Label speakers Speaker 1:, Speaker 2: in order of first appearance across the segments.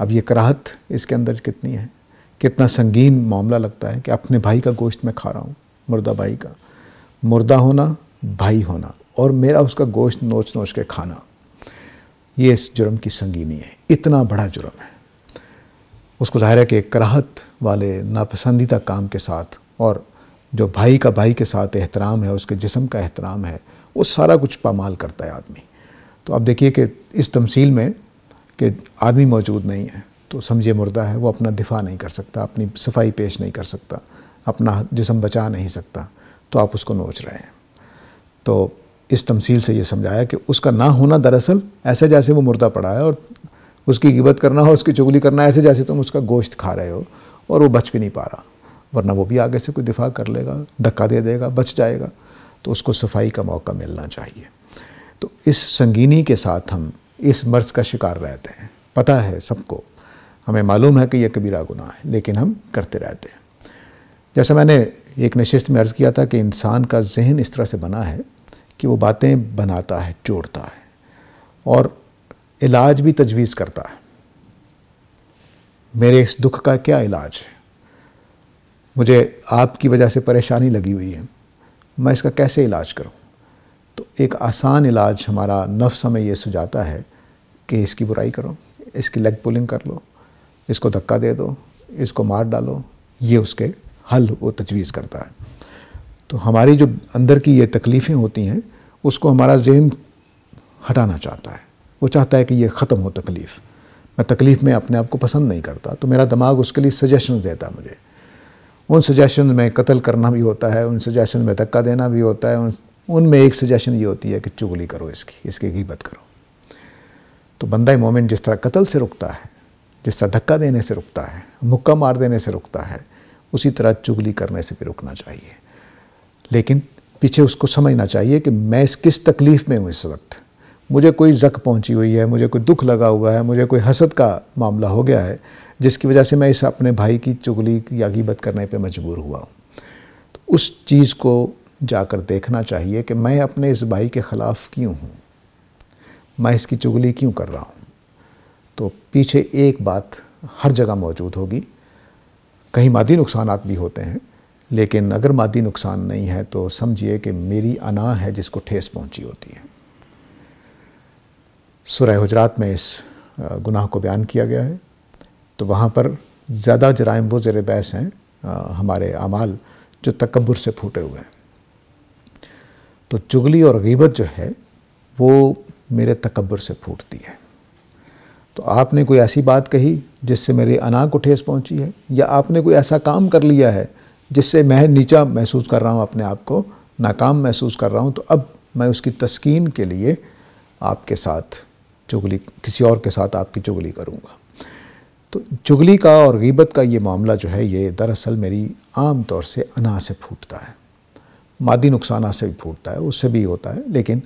Speaker 1: اب یہ کراہت اس کے اندر کتنی ہے، کتنا سنگین معاملہ لگتا ہے کہ اپنے بھائی کا گوشت میں کھا رہا ہوں، مردہ بھائی کا، مردہ ہونا بھائی ہونا، اور میرا اس کا گوشت نوچ نوچ کے کھانا، یہ اس جرم کی سنگینی ہے، اتنا بڑا جرم ہے۔ اس کو ظاہر ہے کہ کراہت والے ناپسندیدہ کام کے ساتھ، اور جو بھائی کا بھائی کے ساتھ احترام ہے، اس کے جسم کا احترام ہے، وہ سارا کچھ پامال کرتا ہے آدمی۔ تو اب دیکھیے کہ اس تمثیل میں کہ آدمی موجود نہیں ہے تو سمجھے مردہ ہے، وہ اپنا دفاع نہیں کر سکتا، اپنی صفائی پیش نہیں کر سکتا، اپنا جسم بچا نہیں سکتا، تو آپ اس کو نوچ رہے ہیں۔ تو اس تمثیل سے یہ سمجھایا کہ اس کا نہ ہونا دراصل ایسے جیسے وہ مردہ پڑا ہے، اور اس کی غیبت کرنا ہو، اس کی چغلی کرنا ایسے جیسے تم اس کا گوشت کھا رہے ہو، اور وہ بچ بھی نہیں پا رہا، ورنہ وہ بھی آگے سے کوئی دفاع کر لے گا، دھکا دے دے گا، بچ جائے گا، تو اس کو صفائی کا موقع ملنا چاہیے۔ تو اس سنگینی کے ساتھ ہم اس مرض کا شکار رہتے ہیں، پتہ ہے سب کو، ہمیں معلوم ہے کہ یہ کبیرہ گناہ ہے، لیکن ہم کرتے رہتے ہیں۔ جیسا میں نے ایک نشست میں عرض کیا تھا کہ انسان کا ذہن اس طرح سے بنا ہے کہ وہ باتیں بناتا ہے، جوڑتا ہے، اور علاج بھی تجویز کرتا ہے۔ میرے اس دکھ کا کیا علاج ہے؟ مجھے آپ کی وجہ سے پریشانی لگی ہوئی ہے، میں اس کا کیسے علاج کروں؟ تو ایک آسان علاج ہمارا نفس ہمیں یہ سجاتا ہے کہ اس کی برائی کرو، اس کی لیگ پولنگ کر لو، اس کو دھکا دے دو، اس کو مار ڈالو، یہ اس کے حل وہ تجویز کرتا ہے۔ تو ہماری جو اندر کی یہ تکلیفیں ہوتی ہیں، اس کو ہمارا ذہن ہٹانا چاہتا ہے، وہ چاہتا ہے کہ یہ ختم ہو تکلیف، میں تکلیف میں اپنے آپ کو پسند نہیں کرتا، تو میرا دماغ اس کے لیے سجیشن دیتا ہے مجھے، ان سجیشن میں قتل کرنا بھی ہوتا ہے، ان سجیشن میں دھکا دینا بھی ہوتا ہے، ان میں ایک سجیشن یہ ہوتی ہے کہ چغلی کرو، اس کی غیبت کرو۔ تو بندہ مومن جس طرح قتل سے رکتا ہے، جس طرح دھکا دینے سے رکتا ہے، مکہ مار دینے سے رکتا ہے، اسی طرح چغلی کرنے سے بھی رکنا چاہیے۔ لیکن پیچھے اس کو سمجھنا چاہیے کہ میں کس تکلیف میں ہوں اس وقت، مجھے کوئی زخم پہنچی ہوئی ہے، مجھے کوئی دکھ لگا ہوا ہے، مجھے کوئی حسد کا معاملہ ہو گیا ہے، جس کی وجہ سے میں اس اپنے بھائی کی چغلی یا غیبت کرنے پہ مجبور ہوا ہوں۔ تو اس چیز کو جا کر دیکھنا چاہیے کہ میں اپنے اس بھائی کے خلاف کیوں ہوں، میں اس کی چغلی کیوں کر رہا ہوں۔ تو پیچھے ایک بات ہر جگہ موجود ہوگی، کہیں مادی نقصانات بھی ہوتے ہیں، لیکن اگر مادی نقصان نہیں ہے تو سمجھیے کہ میری انا ہے جس کو ٹھیس پہنچی ہوتی ہے۔ سورہ حجرات میں اس گناہ کو بیان کیا گیا ہے، تو وہاں پر زیادہ جرائم وہ زیر بحث ہیں ہمارے اعمال جو تکبر سے پھوٹے ہوئے ہیں۔ تو چغلی اور غیبت جو ہے وہ میرے تکبر سے پھوٹتی ہے۔ تو آپ نے کوئی ایسی بات کہی جس سے میری انا کو ٹھیس پہنچی ہے، یا آپ نے کوئی ایسا کام کر لیا ہے جس سے میں نیچا محسوس کر رہا ہوں، اپنے آپ کو ناکام محسوس کر رہا ہوں، تو اب میں اس کی تسکین کے لیے آپ کے ساتھ چغلی، کسی اور کے ساتھ آپ کی چغلی کروں گا۔ تو چغلی کا اور غیبت کا یہ معاملہ جو ہے، یہ دراصل میری عام طور سے انا سے پھوٹتا ہے، مادی نقصانات سے بھی پھوٹتا ہے، اس سے بھی ہوتا ہے، لیکن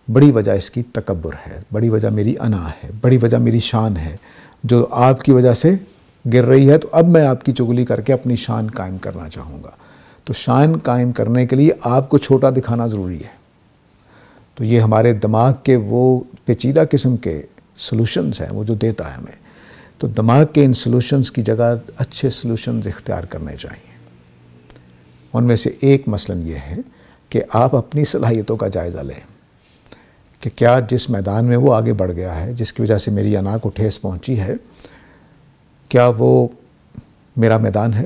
Speaker 1: بڑی وجہ اس کی تکبر ہے، بڑی وجہ میری انا ہے، بڑی وجہ میری شان ہے، جو آپ کی وجہ سے گر رہی ہے، تو اب میں آپ کی چغلی کر کے اپنی شان قائم کرنا چاہوں گا۔ تو شان قائم کرنے کے لیے آپ کو چھوٹا دکھانا ضروری ہے۔ تو یہ ہمارے دماغ کے وہ پیچیدہ قسم کے سلوشنز ہیں وہ جو دیتا ہے ہمیں، تو دماغ کے ان سلوشنز کی جگہ اچھے سلوشنز اختیار کرنے چاہیے۔ ان میں سے ایک مثلاً یہ ہے کہ آپ اپنی صلاحیتوں کا جائزہ لیں کہ کیا جس میدان میں وہ آگے بڑھ گیا ہے، جس کی وجہ سے میری انا کو ٹھیس پہنچی ہے، کیا وہ میرا میدان ہے؟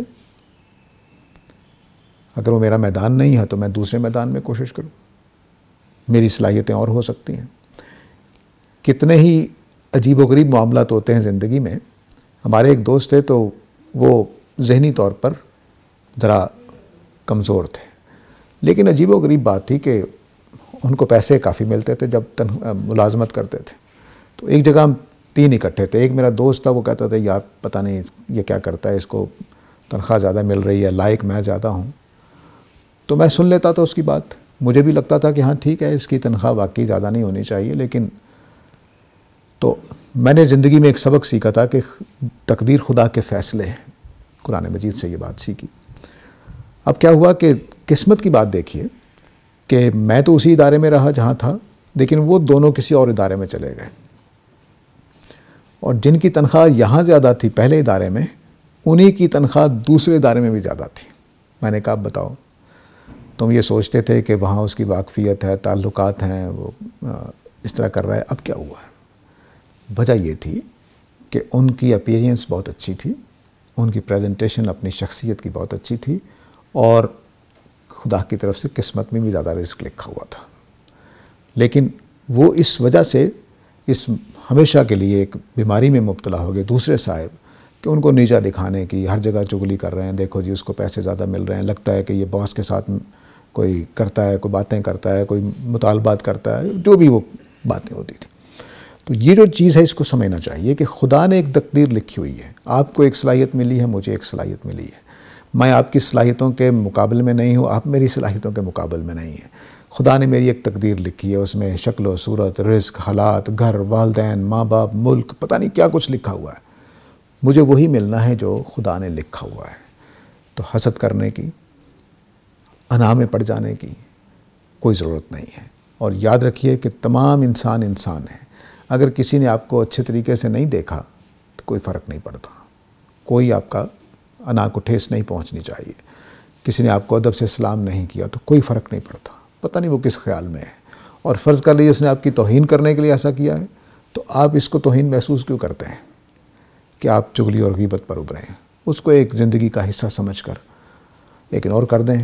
Speaker 1: اگر وہ میرا میدان نہیں ہے تو میں دوسرے میدان میں کوشش کروں، میری صلاحیتیں اور ہو سکتی ہیں۔ کتنے ہی عجیب و غریب معاملات ہوتے ہیں زندگی میں۔ ہمارے ایک دوست تھے تو وہ ذہنی طور پر ذرا کمزور تھے، لیکن عجیب و غریب بات تھی کہ ان کو پیسے کافی ملتے تھے جب ملازمت کرتے تھے۔ تو ایک جگہ ہم 3 اکٹھے تھے، ایک میرا دوست تھا، وہ کہتا تھا یار پتہ نہیں یہ کیا کرتا ہے، اس کو تنخواہ زیادہ مل رہی ہے، لائق میں زیادہ ہوں۔ تو میں سن لیتا تھا اس کی بات، مجھے بھی لگتا تھا کہ ہاں ٹھیک ہے، اس کی تنخواہ واقعی زیادہ نہیں ہونی چاہیے، لیکن تو میں نے زندگی میں ایک سبق سیکھا تھا کہ تقدیر خدا کے فیصلے ہیں، قرآن مجید سے یہ بات سیکھی۔ اب کیا ہوا کہ قسمت کی بات دیکھیے کہ میں تو اسی ادارے میں رہا جہاں تھا، لیکن وہ دونوں کسی اور ادارے میں چلے گئے۔ اور جن کی تنخواہ یہاں زیادہ تھی پہلے ادارے میں، انہی کی تنخواہ دوسرے ادارے میں بھی زیادہ تھی۔ میں نے کہا بتاؤ، تم یہ سوچتے تھے کہ وہاں اس کی واقفیت ہے، تعلقات ہیں، وہ اس طرح کر رہا ہے، اب کیا ہوا ہے؟ وجہ یہ تھی کہ ان کی اپیرینس بہت اچھی تھی، ان کی پریزنٹیشن اپنی شخصیت کی بہت اچھی تھی، اور خدا کی طرف سے قسمت میں بھی زیادہ رزق لکھا ہوا تھا۔ لیکن وہ اس وجہ سے اس ہمیشہ کے لیے ایک بیماری میں مبتلا ہو گئے دوسرے صاحب، کہ ان کو نیچا دکھانے کی، ہر جگہ چغلی کر رہے ہیں، دیکھو جی اس کو پیسے زیادہ مل رہے ہیں، لگتا ہے کہ یہ باس کے ساتھ کوئی کرتا ہے، کوئی باتیں کرتا ہے، کوئی مطالبات کرتا ہے، جو بھی وہ باتیں ہوتی تھیں۔ تو یہ جو چیز ہے اس کو سمجھنا چاہیے کہ خدا نے ایک تقدیر لکھی ہوئی ہے، آپ کو ایک صلاحیت ملی ہے، مجھے ایک صلاحیت ملی ہے، میں آپ کی صلاحیتوں کے مقابل میں نہیں ہوں، آپ میری صلاحیتوں کے مقابل میں نہیں ہیں۔ خدا نے میری ایک تقدیر لکھی ہے، اس میں شکل و صورت، رزق، حالات، گھر، والدین، ماں باپ، ملک، پتہ نہیں کیا کچھ لکھا ہوا ہے، مجھے وہی ملنا ہے جو خدا نے لکھا ہوا ہے۔ تو حسد کرنے کی، انا میں پڑ جانے کی کوئی ضرورت نہیں ہے۔ اور یاد رکھیے کہ تمام انسان انسان ہیں، اگر کسی نے آپ کو اچھے طریقے سے نہیں دیکھا تو کوئی فرق نہیں پڑتا، کوئی آپ کا انا کو ٹھیس نہیں پہنچنی چاہیے۔ کسی نے آپ کو ادب سے سلام نہیں کیا تو کوئی فرق نہیں پڑتا، پتہ نہیں وہ کس خیال میں ہے، اور فرض کر لیجیے اس نے آپ کی توہین کرنے کے لیے ایسا کیا ہے، تو آپ اس کو توہین محسوس کیوں کرتے ہیں کہ آپ چغلی اور غیبت پر ابھرے ہیں؟ اس کو ایک زندگی کا حصہ سمجھ کر اگنور کر دیں،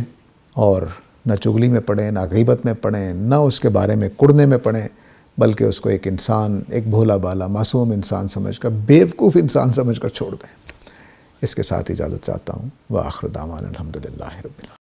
Speaker 1: اور نہ چغلی میں پڑیں، نہ غیبت میں پڑیں، نہ اس کے بارے میں کڑنے میں پڑیں، بلکہ اس کو ایک انسان، ایک بھولا بالا معصوم انسان سمجھ کر، بیوقوف انسان سمجھ کر چھوڑ دیں۔ اس کے ساتھ اجازت چاہتا ہوں۔ وآخر دعوانا الحمدللہ رب العالمین۔